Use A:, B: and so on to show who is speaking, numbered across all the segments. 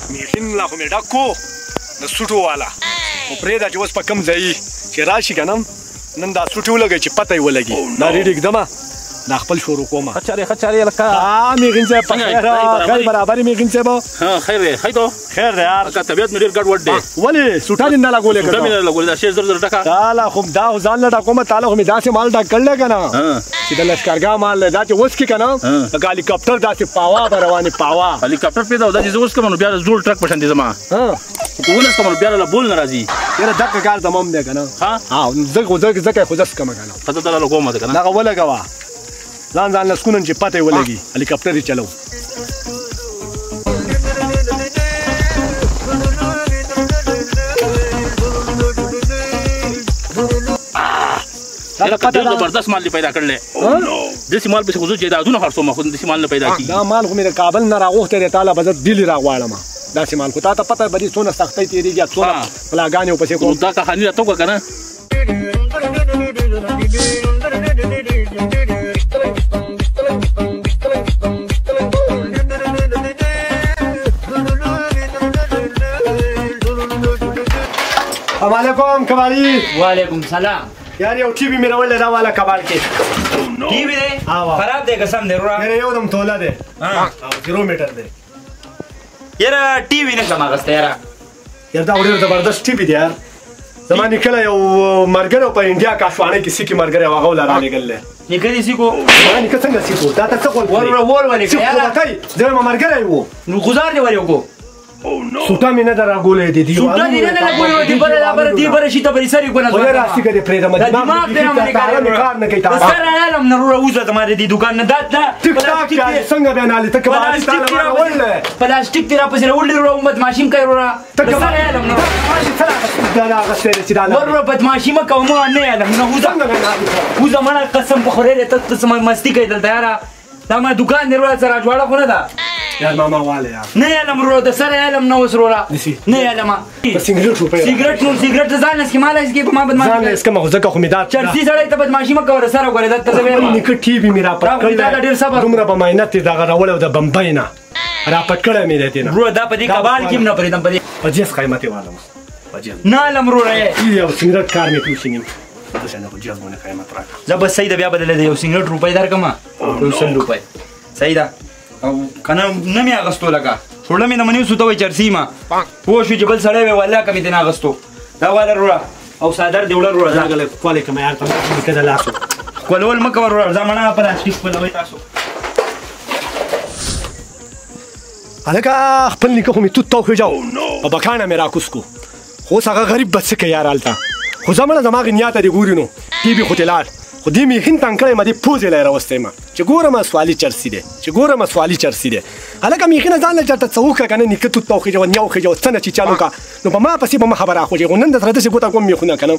A: میخین لا خو مې ډکو د سوټو والا خو پرېږده چې اوس په کوم ځای چې راشي که نه نن دا سوټي ولګوي چې پته یې ولګي دا ریډ ږدمه دا خپل شروع کومه
B: ښه چارې لکه
A: میغین صاحب په خیر خیر برابر میغین صاحب
B: خیر دی ښه تو
A: خیر دی یار
B: که طبیعت مې ډېر ګډوډ دی
A: ولې سوټه دې نه لګولې
B: سوټه مې نه لګولې دا شی زر زر ډکه
A: تاله خو دا ځان نه ډکومه تاله خو مې داسې مال ډک کړلی که نه چې د لښکرګاه مال دی دا چې اوس کې که نه د هلیکاپټر داسې پاوا به روانې پاوا
B: هلیکاپټر پرېږده او دا چې زه اوس کوم نو بیا د زوړ ټرک په شان دی زما که ولس کوم نو بیا له بول نه راځي
A: یاره دغه کار زما هم دی که نه ځکه خو زه کومه که نه
B: پته ته لګومه ده که نه
A: دغه ولګوه ځان لسکونه چې پته یې ولګي هلیکاپټر یې چلو
B: ډېر زبردست مال دې پیدا کړلی داسې مال پسې خو زه جایدادونه خرڅوم خو داسې مال نه پیدا کېږي
A: دا مال خو مې د کابل نه راغوښتی دی تاله به زه ډیلي راغواړم داسې مال خو تا ته پته به دې څونه سختۍ تېرېږي څونه بلاګانې ورپسې کوم
B: دا کهاني راته وکړه که نه
A: السلام علیکم کباړي
C: وعلیکم سلام
A: یار یو ټي وي مې راوړلی دا والا کباړ کې
C: ټي وي دی خراب دی قسم دی وروره
A: یاره یو دم توله دی 0 میټر دی
C: یاره ټي وي نشم اخیستی یاره
A: یار دا ډېر زبردست ټي وي دی یار زما نیکه یو ملګری په انډیا کاشوانۍ کې سیکي ملګری و هغه وله رالېږلی
C: نیکه دې سیکو
A: زما نیکه څنګه سیکو دا ته څه غول
C: وروره ور ولې
A: سیک خو به کوي زه یم ملګری و
C: نو ګزار دې ور وکړو
A: سوټه مې نه ده راګولې دي
C: سوټه دې نه لګولې دي بره دې بره شي ته بری سری کو نه
A: ولا راستي کې پرېږدم
C: دماغ دې نه کار نه کوي تاسو سره علم نه وروره وځه تمہاره دې دکان نه دا
A: ټیک ټاک څنګه بیان علي ته کباړي تعالی راولې
C: پلاستیک دې را پسې راولې وروره بدمعشي کوي وروره سره علم نه
A: دا هغه څه چې دا
C: وروره بدمعشي مه کوه ما نه علم نه وځه مړه قسم په خورې ته قسم مستی کوي دلته یاره دا ما دکان دې وروره سره جوړه خو نه ده
A: یار ماما واله یار
C: نه علم وروره د سره علم نه اوس وروره نه علم
A: سیګریټ روپے
C: سیګریټ نو سیګریټ ځان لس کې مال اس کې په ما بدمعشي
A: ځان لس کې مخ ځکه خو میدات
C: چرسي سړی ته بدمعشي مه کوه سره غوړې دا ته زه
A: نیکه ټي وي مې راپټ کړی دومره په ماینت دا راوړی د بمبئی نه راپټ کړی مې دی نه
C: وروره دا په دې کباړ کې هم نه پرېږدم په دې
A: په جیس قیمتې والم په جیس
C: نه علم وروره
A: یو سیګریټ کار مې کوشنیم داسې نه په جیس باندې قیمت راکړه
C: زه بس صحیح ده بیا بدله د یو سیګریټ روپۍ درکړم یو 100 روپۍ صحیح ده او کنه نه مې اغستو لکه ټوله مې د منیو سوته وای چرسي ما پوه شو چې بل سړی وی والله که مې دې نه اغستو دا واله وروره او څادر دې وړه وروره
A: راغلی ښکلې کړم یار ته نیکه د لاسو
C: ښکلول مه کوه وروره ځه مړه پلاستیک ښکلوئ تاسو
A: هلکه خپل نیکه خو مې توت تو خېجاو په بکانه مې راکوس کو خو اوس هغه غریب به څه کوي یار هلته خو زه مړه زما غنیا ته دې ګوري نو ټي وي خو دې لاړ خو دې مې هین تنګ کړی ما دې پوزې له یې راوستی ما چې ګورم سوالي چرسي دی چې ګورم سوالي چرسي دی هلکه میخینه ځان له چېرته څه وکړه که نه نیکه توت ته وخېجوه نیا وخېجوه څه نه چې چالو کړه نو په ما پسې به مه خبره اخوږي خو نن درسره داسې ګوته کوم میخونه که نه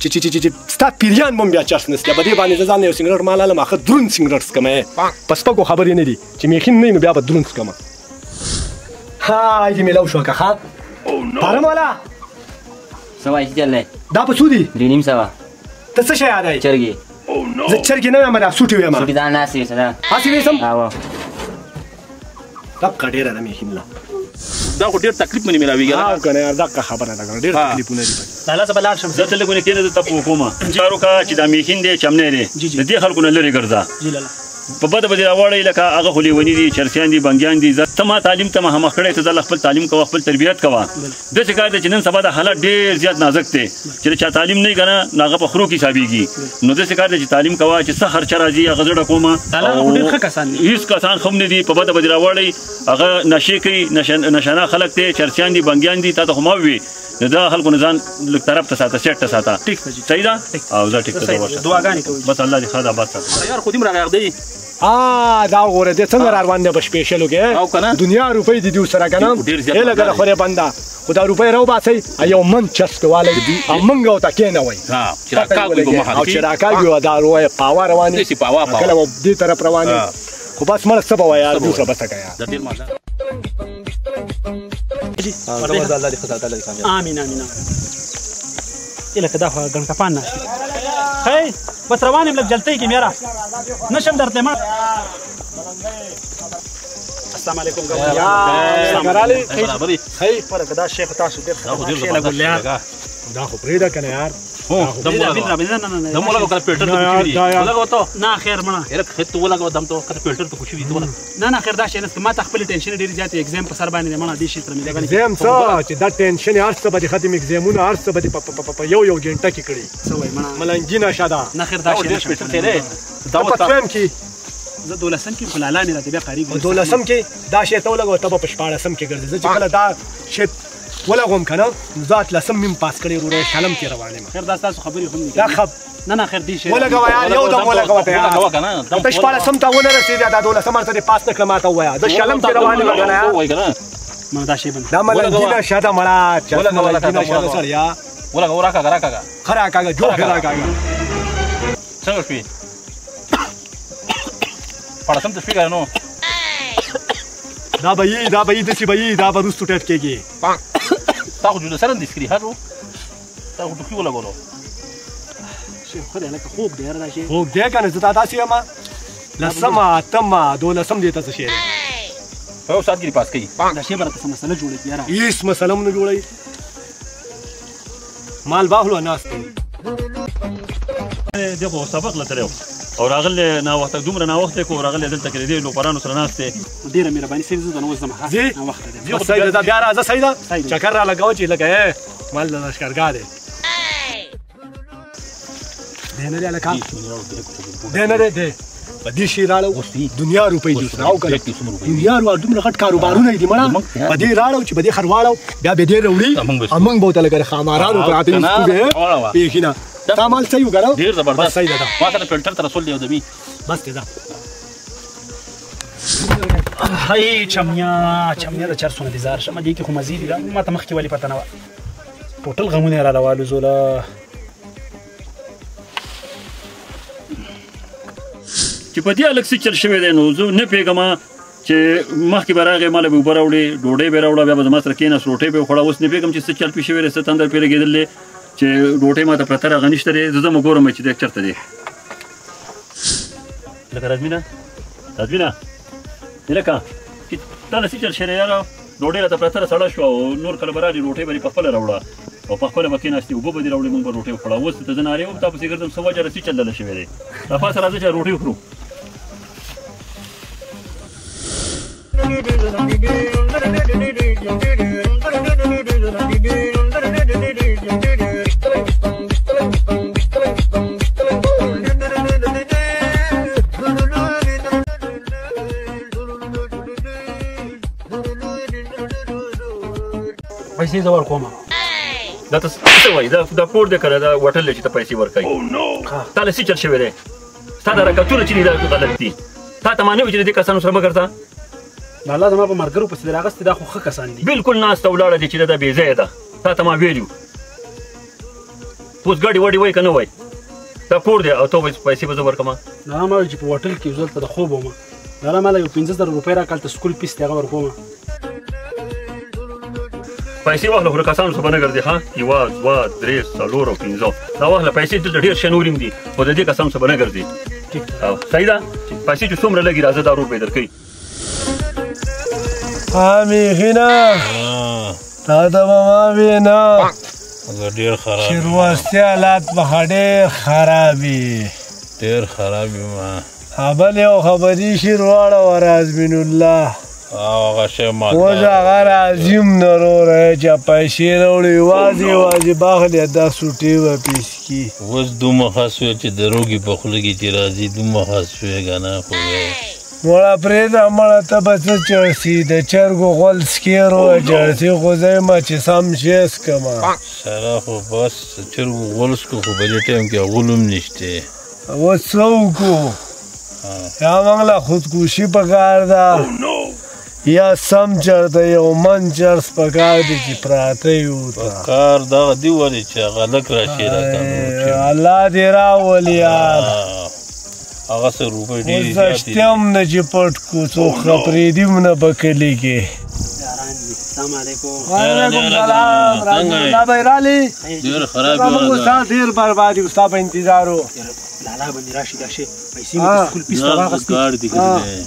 A: چې ستا پیریان به هم بیا چرس نسته په دې باندې زه ځان یو سینګرټ مال هلم اخه دروند سینګرټ څکم په سپکو خبرې نه دي چې میخین نه نو بیا به دروند څکمه های دې میلو شوه که ښه پاره مولا
C: څه وایي چې چل دی
A: دا په څو دي
C: 3.5
A: ته څه شی یادوې
C: چرګې
A: زه چرګې نه ویم دا سوټې ویم
C: سوټې ځان ناستې وې ده
A: هسې ویسم
C: هو
A: دقه ډېره ده میخین له
B: دا خو ډېر تکلیف منې ملاوېږي
A: او که نه یار دقه خبره ده که نه ډېر تکلیفونه دي
D: لالا زه به لاړ شم
B: زه ته لږ ونې کښېنه زه ته په وکومه چار وکړه چې دا میخین دی چمنی دی د دې خلکو نه لرې ګرځه
D: جی لالا
B: په بده به دې راوړی لکه هغه خو لیوني دي چرسیان دي بنګیان دي ته ما تعلیم ته مخامخ کړی ته ځله خپل تعلیم کوه خپل تربیت کوه داسې کار دی چې نن سبا د حالت ډېر زیات نازک دی چې د چا تعلیم نه وي که نه نو هغه په خرو کې حسابېږي نو داسې کار دی چې تعلیم کوه چې څه خرچه راځي هغه زه ډکومه هېڅ کسان ښه هم نه دي په بده به دې راوړی هغه نشې کوي نشانه خلک دی چرسیان دي بنګیان دي تا ته خو ما ووي د دغه خلکو نه ځان لږ طرف ته ساته سیټ ته ساته صحیح ده او زه ټیک ته ورشه
D: دعاګانې کوئ
B: بس الله دې ښه ده آباد ساته
D: یار خو دې م راغږدی
A: دا وګوره دې څنګه را روان دی په سپېشلو کې دنیا روپۍ دي دې ورسره که نه هیله ګله خورې بنده خو دا روپۍ راوباسئ یو من چسک والی او منګ ورته کېنوئ او چې راکاږي وه دا روی پاوا روانې کله به دې طرف روانې خو بس مړه څه به وه یار دوسره به څه که یار
D: آمین آمین ای لکه دا خو ګڼکپان ناست دي خی بس روان یم لږ جلتۍ کې میاره نشم درتلی ما السلام علیکم
A: یا ګرالي
E: برابرې
A: خی
D: ورکه دا شیخ تاسو ډېر خطرناک شی لګول یار
A: دا خو پرېږده که نه یار
E: دم ولګو کنه فلټر ته کوچ وی ولګو ته
D: نه خیر مړه
E: یره خط ولګو دم ته کنه فلټر ته کوچ وی ته
D: نه خیر دا شی نه ما ته خپل ټینشن ډېر زیات ایگزام په سر باندې مړه دې شي تر مې لګل
A: زم څه چې دا ټینشن هر څه به ختم ایگزامونه هر څه به په یو غنټه کې کړي
D: څه وای مړه
A: ملنګي نشه ده
D: نه خیر دا شی نه
E: فلټر ته
A: دا په کې
D: زه 12 کې په لاله نه راته بیا قریب
A: 12 کې دا شی ته ولګو ته په 14 کې ګرځي چې کله دا شی ولګوم کنه ذات لسم مم پاس کړي وروره شلم کې روانه
D: خیر دا تاسو خبرې هم
A: دا خب
D: نه خیر دې شی
A: ولګو یار یو دم ولګو ته یار
E: کنه
A: ته 14 ته ونه رسیدي دا 12 مرته پاس نه کړم ماته وایا دا شلم کې روانه وګڼه
E: وای کنه
D: ما دا شی بند
A: دا ملنګي نشه ده مړه چې ملنګي نشه ده سړیا
E: ولګو راکا
A: خرا کاګه جو خرا کاګه
E: څنګه شوي پړسم ته شوي نو
A: دا به یې داسې به یې دا به وروستو ټیټ کېږي
E: تا خو جوړ سره اندېس کړي هرو تا خو ټوکي ولګولو
D: شیخ خدای لکه خوب دی هر دا شی
A: خوب دی که نه زه داسې یم لسمه اتمه 12 دې ته څه شی دی
E: په یو ساعت کې پاس کوي
D: دا شی به راته څه مسله جوړوي یاره
A: هېڅ مسله هم نه جوړوي مال باخلو ناست
B: دغه سبق لته او راغله نا وخت دومره نا وخت کو راغله دلته کې دی لوپرانو سره ناشته
D: ډیره مهرباني سید زه نو زما ها نا وخت دی
A: یو سید دا بیا راځه سیدا چکر را لګاو چې لګه مال د لشکرګاه دی دینه دی لکه دینه دی په دې شي راړو دنیا روپۍ دې راو کړه دنیا رو دومره غټ کاروبارونه دي مړه په دې راړو چې په دې خرواړو بیا به دې وروړي امنګ بوته لګره خامارانو پراته دي پیخینا تا مال صحیح وګورو
E: ډیر زبردست
A: صحیح ده
E: ما سره فلټر ته رسول دی او دمی
A: بس ته دا
D: هاي چمیا د 400 انتظار شمه دي کې خو مزید دا ما ته مخکې ولی پته نه و ټوټل غمونه را لوالو زولا
B: چې په دې الګ څه چل شوی دی نو زه نه پیګم چې مخکې به راغی مال به اوبه راوړې ډوډۍ به راوړه بیا به زما سره کېناست روټۍ به یې خوړه اوس نه پوهېږم چې څه چل پېښ شوی دی څه تندر پرې لګېدل دی چې ډوډۍ ما ته پرته راغه نشته دی زه ځم ګورم چې دی چېرته دی لکه رازمینه لکه چې تا له څه چل شوی یاره ډوډۍ راته پرته سړه شوه او نور کله به رالي روټۍ به یې په خپله راوړه او په خپله به کېناستې اوبه به دې راوړې موږ به روټۍ وخوړه اوس ته زه نارې وم تا پسې ګرځم څه وجه څه چل دله شوی دی را پاسه راځه چې روټۍ وخورو
D: پیسې زه ورکوم
B: دا ته څه وایي دا کور دی که دا هوټل دی چې ته پیسې ورکوي تا له څه چل شوی دی ستا دا رکعتونه چې دي دا غلط دي تا ته ما نه وي چې د دې کسانو سره مه ګرځه
D: د الله زما په ملګرو پسې راغستې دا خو ښه کسان دي
B: بالکل ناسته ولاړه دي چې دا بې ځایه ده تا ته ما ویلي وو اوس ګاډي واډي وایي که نه وایي دا کور دی او ته وایي پیسې به زه ورکړم
D: نه ما وایي چې په هوټل کې یو ځل ته د خوب وم دا ما له 15,000 روپۍ راکړل ته سکول فیس دی هغه ورکوم
B: پیسې واخله خو له کسانو څخه به نه ګرځې ښه یوه دوه درې څلور او پنځه دا واخله پیسې دلته ډېر شی نور هم دي خو د دې کسانو څخه به نه ګرځې او صحیح ده پیسې چې څومره لګي راځه دا روپۍ درکوي
A: میخینه تا ته به ما وینا
F: ډېر خراب
A: چې وروستي حالات به ډېر خراب وي
F: ډېر خراب وي ما
A: بل یو خبري شي رواړه ورازمین الله
F: هغه شی ما
A: اوس هغه راځي م نه وروره چې پیسې راوړي یوازې باخلې دا سوټې به پیس کي
F: اوس دومره ښه شوې چې د روږي په خوله کې چې راځي دومره ښه شوې که نه خو
A: مړه پرېږده مړه ته به څه چړسي د چرګو غول سکېرو چړسي خو زه یم چې سم شی څکمه
F: سره خو بس چرګو غول څکو خو په دې ټایم کې غول هم نشته
A: اوس څه وکړو یا موږ له خودکشي پکار ده یا سم چرته یو من چرس پکار دی چې پراته یو
F: کار دغه دی ولې چې هغه لږ راشي راته
A: الله دې راولي یار
F: هغه څه روپۍ ډېرې
A: اوس شته هم نه چې پټ کړو څوک پرېږدي هم نه په کلي کې
D: السلام علیکم
A: وعلیکم سلام دا به یې رالي
F: ډېر خراب
A: موږ ستا ډېر برباد یو ستا په انتظار و
D: لالا باندې راشي دا شی پیسې مې د سکول فیس ته واخیستې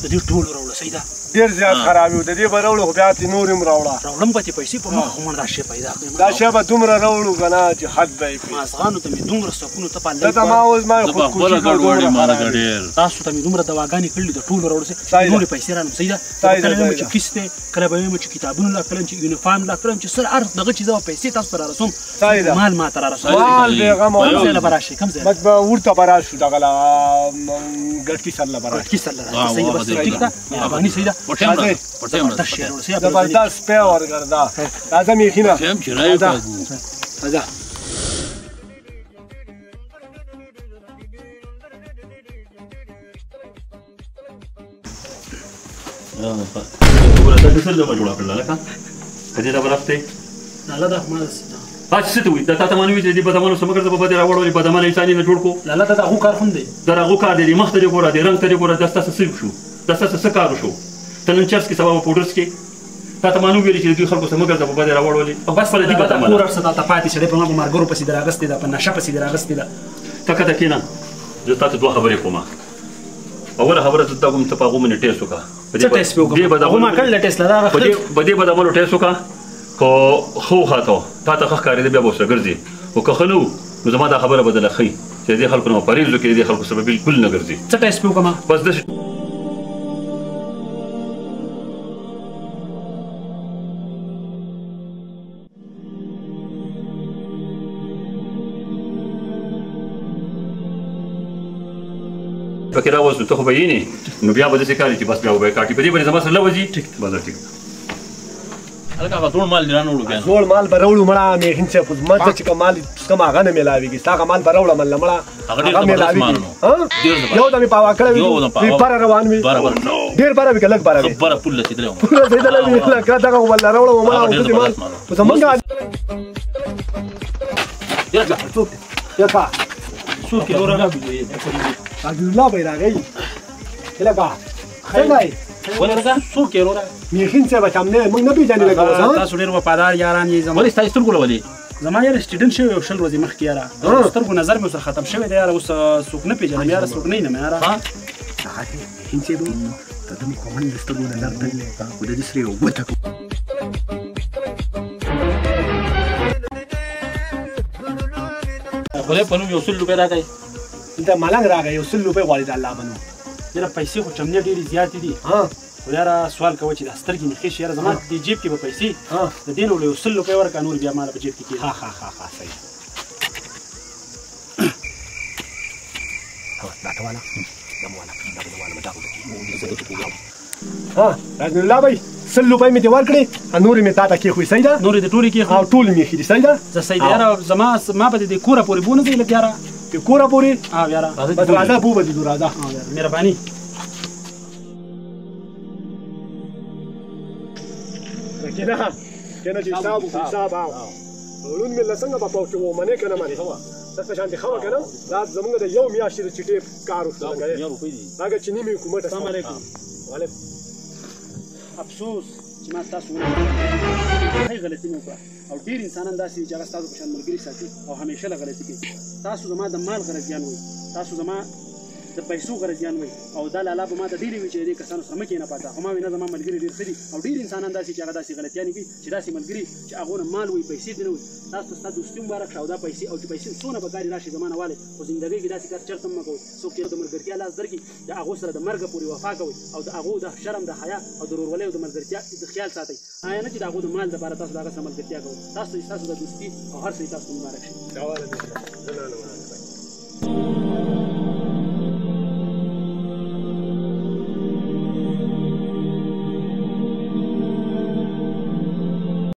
D: د دې ټولو راوړه صحیح ده
A: ډېر زیات خراب یو د دې به راوړو خو بیا ترې نور هم راوړه
D: راوړم به تې پیسې په مخ خو مړ دا شی پیدا کړې
A: دا شی به دومره راوړو که نه چې حد به یې کړي
D: مازغانو ته مې دومره سکون ته
A: دته ما اوس ما خودکشي
D: تاسو ته مې دومره دواګانې کړلې د ټولو راوړو نورې پیسې رانم صحیح ده کله به چې کیست دی کله به ویم چې کتابونه لا کړم چې یونیفارم لا کړم چې سر هر دغه چیزه به پیسې تاسو ته را رسوم مال ما ته را رسوم
A: مال بېغمه
D: کوم ځای له به راشئ کوم ځای
A: به ورته به راشو دغه له ګټکي سر له به راشو
D: ګټکي سر له راشئ صحیح ده بس ټیک ده مهرباني صحیح ده زبردست شی راوړو
A: زبردست پی ورګرده راځه میخینه راځه
D: لاله دا ما
B: څه ته وایي دا تا ته ما نه وایي چې دې بدمانو څه مه ګرځه په بدې راوړولې بدمانه انسان یې نه جوړ کړو
D: لاله دا د هغو کار هم دی
B: د هغو کار دی مخ ته دې ګوره د رنګ ته دې ګوره دا ستاسو څه شو دا ستاسو څه کار وشو ته نن چرس کې سبا به پوډرس کې تا ته ما نه ویلې چې دوی خلکو څه مه ګرځه په بدې راوړولې
D: بس خپله دې کور هر څه تا ته پاتې سړی په ما په مارګرو پسې در اغستې ده په نشه پسې در اغستې ده
B: ته کته کښېنه زه تا ته دوه خبرې کوم اوله خبره زه تا کوم ته په هغو باندې ټیسټ وکړه
D: څه ټیسټ پې وکړم هغو ما کړله ټیسټ له دغه
B: په دې بدعملو ټیسټ وکړه که ښه وخاته تا ته ښه ښکارېده بیا به ورسره ګرځې خو که ښه نه وو نو زما دا خبره به دله ښیي چې د دې خلکو نه به پرهېز وکړي د دې خلکو سره به بلکل نه ګرځي
D: څه ټیسټ پې وکړم
B: بس داسې پکې راوځو ته خو به یې نه نو بیا به داسې کار چې بس بیا به یې کاټي په دې باندې زما سره نه وځي بس ټیک
E: هلکه هغه زوړ مال دې رانه بیا
A: زوړ مال به راوړو مړه میخین صاحب ما ته چې کوم مال کوم هغه نه میلاویږي ستا هغه مال به راوړم مله مړه هغه میلاویږي یو د مې پاوا کړی وي بره روان وي ډېر بره وي که لږ بره وي
E: بره پول رسېدلی وم
A: پول رسېدلی وي لکه دغه ولله راوړم مړه او ته دې مال خو زمونږ څوک دی یکا
D: څوک یې وروره
A: عبدالله به یې راغی لکه څنګه یې
D: ولې لکه څوک یې وروره
A: میخین صاحب چې همدې موږ نه پېژنې لکه اوس
D: تاسو ډېر وفادار یاران یې زما
E: ولې ستا یې سترګو له ولې
D: زما یاره اکسیډنټ شوی یو 20 ورځې مخکې یاره سترګو نظر مې ورسره ختم شوی دی یاره اوس څوک نه پېژنم یاره څوک نه یم یاره
A: هغه میخین صاحب ته د مې کومن د سترګو نظر تللی خو د دې سره یو ګوته
E: خدای په نوم یو 100 روپۍ راکړئ
A: دلته ملنګ راغی یو 100 روپۍ غواړي د الله په نوم
D: یاره پیسې خو چمنې ډېرې زیاتې دي خو یاره سوال کوه چې دا سترګې مې ښې شي یاره زما دې جیب کې به پیسې د دې نه یو 100 روپۍ ورکړه نور بیا ماله په جیب کې کېږي
A: ها صحیح راځه الله بھائی 100 روپۍ مې دې ورکړې نورې مې تا ته کېښوي صحیح ده
D: نورې د ټولې کېښوي
A: او ټولې مې ایښي دي صحیح ده
D: زه صحیح ده یاره زما به د دې کوره پورې بونه دی لږ یاره
A: د کوره پورې
D: یاره
A: بس راځه بو به دې ځو راځه
D: مهرباني
A: کېنه چې حساب ورون مې له څنګه به پاو کې ومنې که نه منې داسې شانتې ښه وه که نه دا زمونږ د یو میاشتې د چټې کار وشو هغه چې نیمې حکومت
D: السلام علیکم
A: وعلیکم
D: افسوس چې ما ستاسو ونه هغې غلطي مې وکړه او ډېر انسانان داسې دي چې هغه ستاسو په شان ملګري ساتي او همیشه له غلطي کوي تاسو زما د مال غرضیان وئ تاسو زما د پیسو غرضیان وئ او دا لالا به ما ته ډېرې وي چې د دې کسانو سره مه کښېنه پاته خو ما وي نه زما ملګري ډېر ښه دي او ډېر انسانان داسې چې هغه داسې غلطیانې کوي چې داسې ملګري چې هغو نه مال وي پیسې دې نه وي تاسو ته ستا دوستي مبارک شه او دا پیسې او چې پیسې څونه به ګارې راشي زما نه والې خو زندګۍ کې داسې کار چېرته هم مه کوئ څوک چې د ملګرتیا لاس درکړي د هغو سره د مرګه پورې وفا کوئ او د هغو د شرم د حیا او د ورورولۍ او د ملګرتیا د خیال ساتئ آیا نه چې د هغو د مال دپاره تاسو د هغه سره ملګرتیا کوئ تاسو د دوستي او هر څه تاسو مبارک شي